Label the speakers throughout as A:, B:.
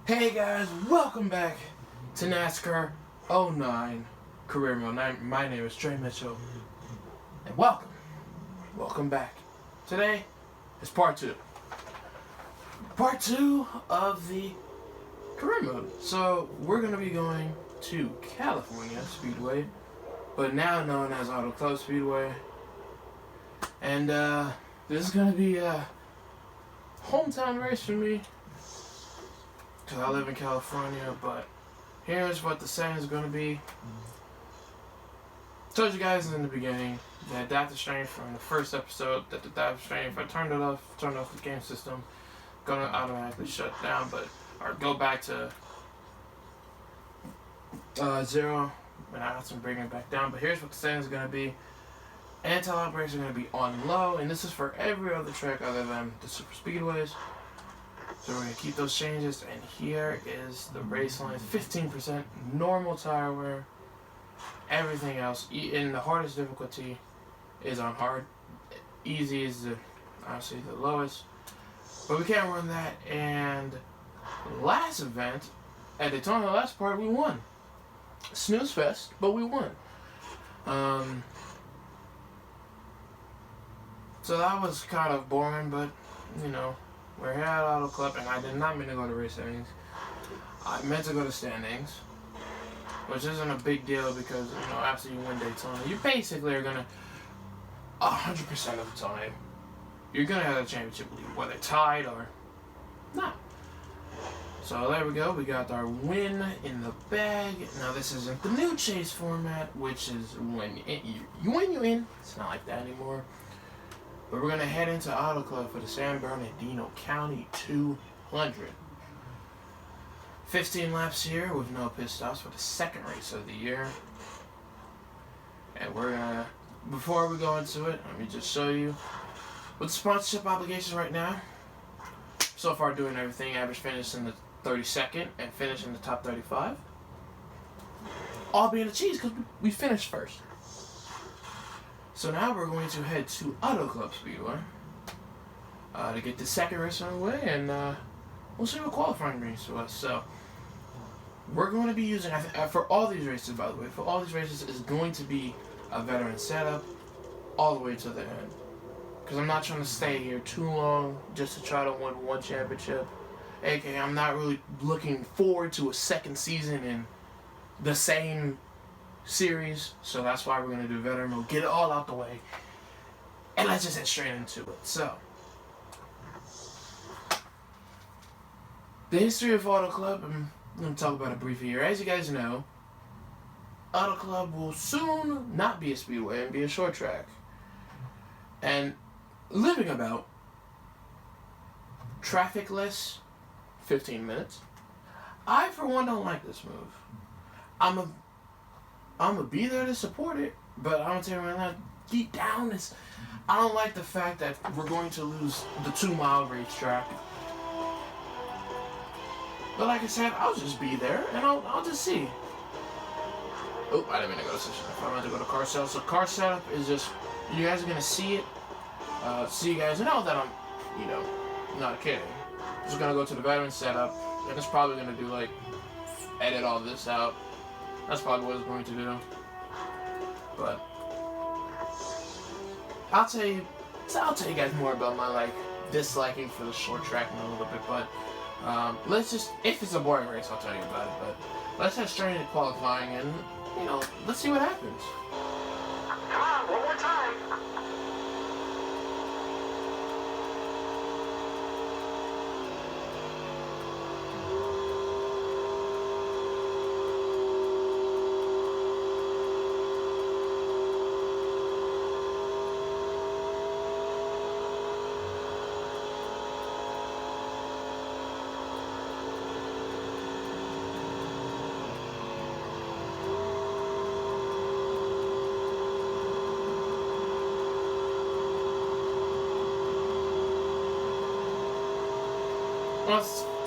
A: Hey guys, welcome back to NASCAR '09 Career Mode. My name is Trey Mitchell, and welcome back. Today is part two of the Career Mode. So we're going to be going to California Speedway, but now known as Auto Club Speedway, and this is going to be a hometown race for me, because I live in California. But here's what the setting is going to be. Told you guys in the beginning that adaptive strain from the first episode, that the adaptive strain, if I turned off the game system, gonna automatically shut down, or go back to 0, and I have to bring it back down. But here's what the setting is going to be. Anti-lock brakes are going to be on low, and this is for every other track other than the super speedways. So we're going to keep those changes, and here is the race line. 15% normal tire wear. Everything else in the hardest difficulty is on hard. Easy is obviously the lowest, but we can't run that. And last event at Daytona, the last part, we won. Snooze fest, but we won. So that was kind of boring, but you know, we're here at Auto Club, and I did not mean to go to race settings. I meant to go to standings, which isn't a big deal because, you know, after you win Daytona, you basically are gonna 100% of the time you're gonna have a championship lead, whether tied or not. So there we go. We got our win in the bag. Now this isn't the new chase format, which is when you win, you win. It's not like that anymore. But we're gonna head into Auto Club for the San Bernardino County 200. 15 laps here with no pit stops for the second race of the year. And we're gonna, before we go into it, let me just show you with the sponsorship obligations right now. So far doing everything, average finish in the 32nd and finish in the top 35. All being achieved because we finished first. So now we're going to head to Auto Club Speedway to get the second race on the way, and we'll see what qualifying brings to us. So we're going to be using, for all these races, by the way, for all these races is going to be a veteran setup all the way to the end. Because I'm not trying to stay here too long just to try to win one championship. AKA, I'm not really looking forward to a second season in the same series. So that's why we're going to do veteran mode. Get it all out the way. And let's just head straight into it. So, the history of Auto Club, I'm going to talk about it briefly here. As you guys know, Auto Club will soon not be a speedway and be a short track. And living about trafficless 15 minutes. I, for one, don't like this move. I'm gonna be there to support it, but I'm gonna tell you right now, deep down, I don't like the fact that we're going to lose the 2-mile racetrack. But like I said, I'll just be there, and I'll just see. Oh, I didn't mean to go to session. I meant to go to car setup. So car setup is just, you guys are gonna see it. So you guys know that I'm, you know, not kidding. Just gonna go to the veteran setup, and it's probably gonna do like edit all this out. That's probably what it's going to do. But I'll tell you guys more about my disliking for the short track in a little bit. But let's just, if it's a boring race, I'll tell you about it. But let's head straight into qualifying, and you know, let's see what happens.
B: Come on, one more time.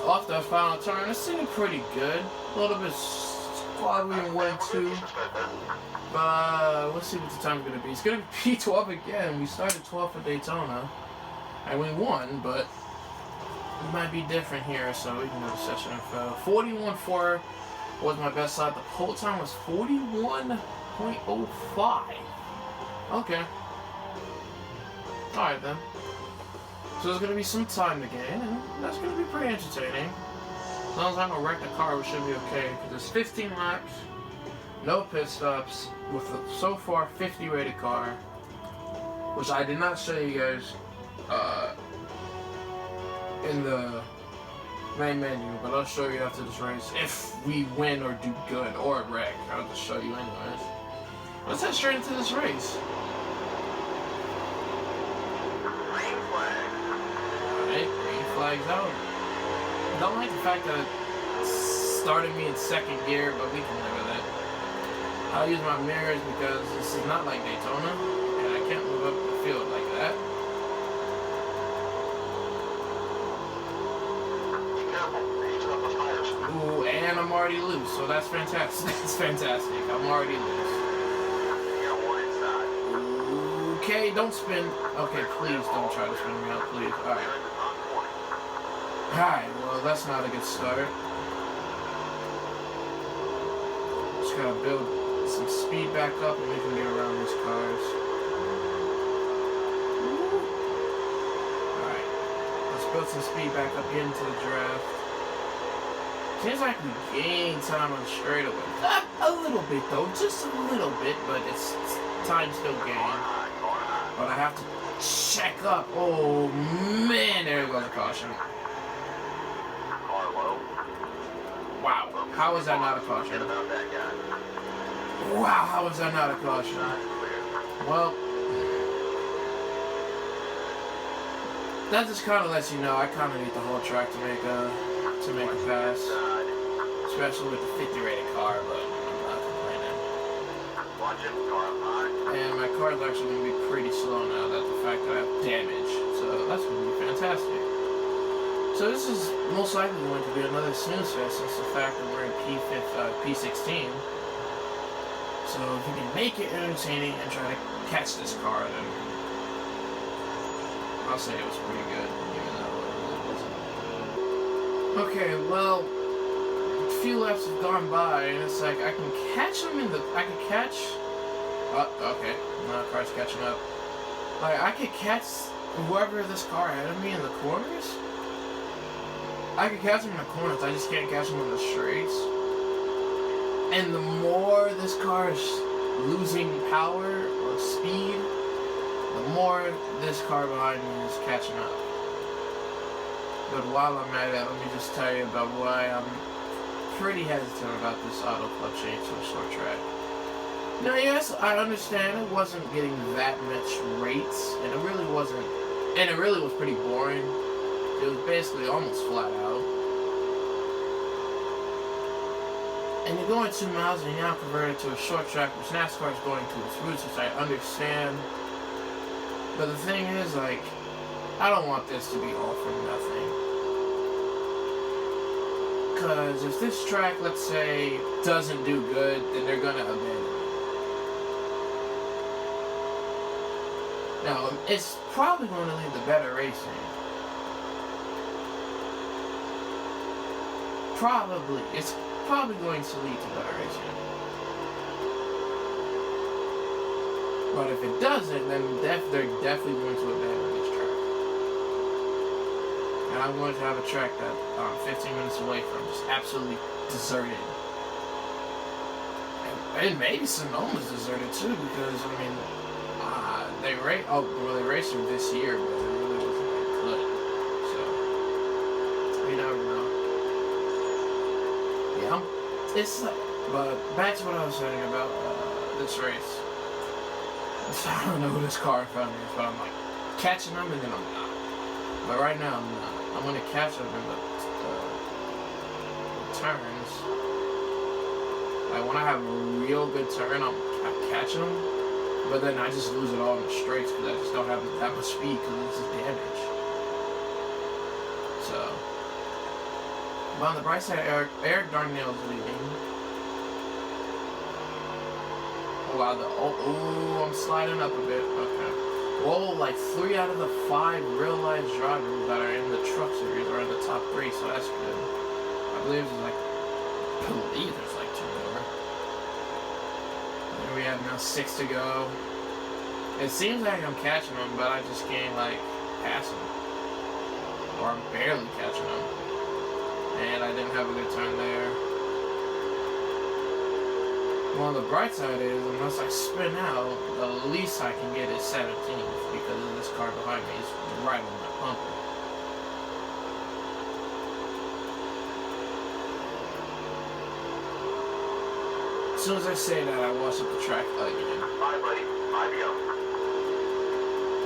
A: Off the final turn, it's sitting pretty good. A little bit squabbly in 1 and 2. But let's see what the time's going to be. It's going to be 12 again. We started 12th at Daytona. And we won, but might be different here, so we can go to session info. 41.4 was my best side. The whole time was 41.05. Okay. Alright then. So there's gonna be some time to gain, and that's gonna be pretty entertaining. As long as I don't wreck the car, we should be okay. Because there's 15 laps, no pit stops, with a so far 50 rated car, which I did not show you guys in the main menu, but I'll show you after this race if we win or do good or wreck. I'll just show you anyways. Let's head straight into this race.
B: Green flag.
A: Alright, green flag's out. I don't like the fact that it started me in second gear, but we can live with it. I'll use my mirrors because this is not like Daytona, and I can't move up the field like that.
B: Be careful. You're using up those tires.
A: Ooh, and I'm already loose, so that's fantastic. That's fantastic. I'm already loose.
B: You got one inside.
A: Okay, don't spin. Okay, please don't try to spin me out, please. Alright.
B: You're in the front corner.
A: Alright, well, that's not a good start. Just gotta build some speed back up and we can get around these cars. Alright, let's build some speed back up, get into the draft. Seems like we gain time on straightaway. A little bit though, just a little bit, but it's time still gained. But I have to check up. Oh man, there goes a caution.
B: Car low.
A: Wow, how is that not a
B: Forget
A: caution?
B: about that guy.
A: Wow, how is that not a caution?
B: Side clear.
A: Well, that just kind of lets you know I kind of need the whole track to make a pass,
B: Side.
A: especially with the 50 rated car. But I'm not complaining.
B: Watch it. Car up high.
A: And my car's actually going to be pretty slow now. That's the fact that I have damage, so that's going to be fantastic. So this is most likely going to be another snooze fest since the fact that we're in P16. So if you can make it entertaining and try to catch this car, then I'll say it was pretty good, even though it really wasn't. Okay, well, a few laps have gone by, and it's like I can catch them in the. I can catch. Oh, okay, now the car's catching up. Like I could catch whoever this car ahead of me in the corners. I can catch him in the corners, I just can't catch him in the straights. And the more this car is losing power or speed, the more this car behind me is catching up. But while I'm at it, let me just tell you about why I'm pretty hesitant about this auto club change to a short track. Now yes, I understand it wasn't getting that much rates, and it really wasn't, and it really was pretty boring. It was basically almost flat out. And you're going 2 miles and you're now converted to a short track, which NASCAR is going to its roots, which I understand. But the thing is, like, I don't want this to be all for nothing. Because if this track, let's say, doesn't do good, then they're going to abandon it. Now, it's probably going to lead to better racing. It's probably going to lead to better racing. But if it doesn't, then they're definitely going to abandon this track. And I'm going to have a track that I'm 15 minutes away from, just absolutely deserted. And maybe Sonoma's deserted too, because I mean, they raced her this year, but it really wasn't that good. So you never know. Yeah, it's like, but back to what I was saying about this race. I don't know who this car in front of me is, but I'm like catching them and then I'm not. But right now I'm not. I'm gonna catch them in the turns. Like when I have a real good turn, I catch them. But then I just lose it all in the straights because I just don't have that much speed because it's just damage. So, but on the bright side, Eric Darnell's leading. Wow, I'm sliding up a bit. Okay. Well, like 3 out of the 5 real-life drivers that are in the truck series are in the top 3, so that's good. I believe there's like 2 more. And we have now 6 to go. It seems like I'm catching them, but I just can't like pass them. Or I'm barely catching them. And I didn't have a good turn there. Well, the bright side is, unless I spin out, the least I can get is 17th because of this car behind me is right on my bumper. As soon as I say that, I wash up the track again.
B: Bye, buddy. 5 to go.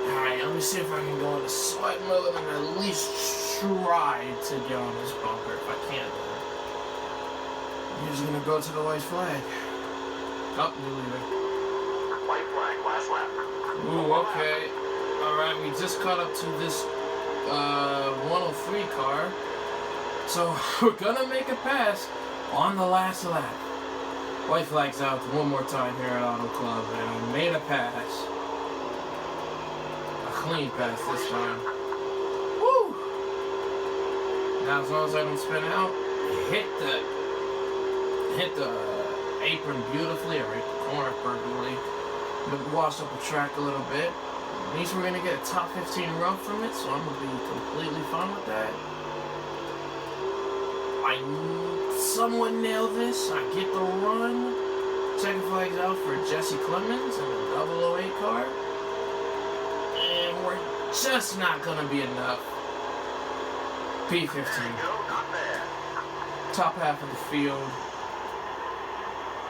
A: Alright, let me see if I can go into sweat mode and at least try to get on this bumper if I can. I'm just gonna go to the white flag. Oh, you're leaving.
B: White flag, last lap.
A: Ooh, okay. Alright, we just caught up to this 103 car. So we're gonna make a pass on the last lap. White flag's out one more time here at Auto Club, and I made a pass. A clean pass this time. Woo! Now as long as I don't spin out, hit the apron beautifully, or hit the corner perfectly. But wash up the track a little bit. At least we're gonna get a top 15 run from it, so I'm gonna be completely fine with that. I somewhat nail this. I get the run. Second flag's out for Jesse Clemens and a 008 car. And we're just not gonna be enough. P15. Top half of the field.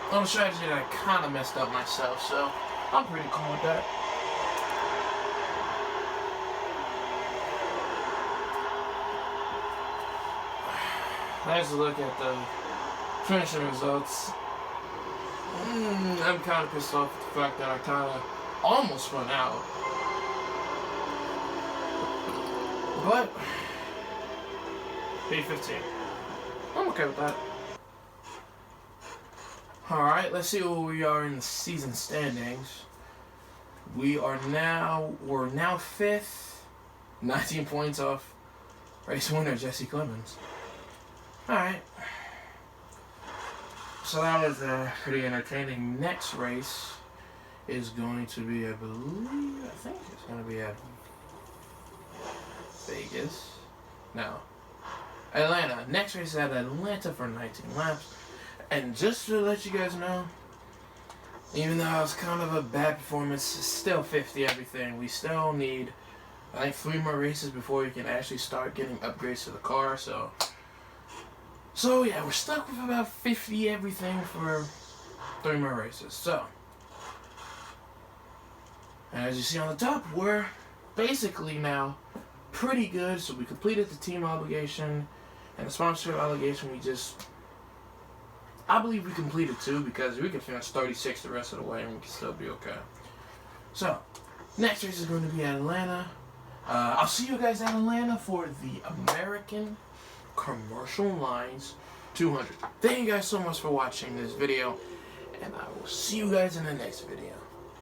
A: On a strategy that I kind of messed up myself, so I'm pretty cool with that. Let's look at the finishing results. I'm kind of pissed off with the fact that I kind of almost went out. But P15. I'm okay with that. Alright, let's see where we are in the season standings. We're now 5th, 19 points off race winner Jesse Clemens. Alright. So that was pretty entertaining. Next race is going to be, I think it's going to be at Vegas. No. Atlanta. Next race is at Atlanta for 19 laps. And just to let you guys know, even though it was kind of a bad performance, still 50 everything. We still need, I think, 3 more races before we can actually start getting upgrades to the car. So yeah, we're stuck with about 50 everything for 3 more races. So, and as you see on the top, we're basically now pretty good. So we completed the team obligation and the sponsorship obligation. I believe we completed 2 because we can finish 36 the rest of the way and we can still be okay. So, next race is going to be at Atlanta. I'll see you guys at Atlanta for the American Commercial Lines 200. Thank you guys so much for watching this video, and I will see you guys in the next video.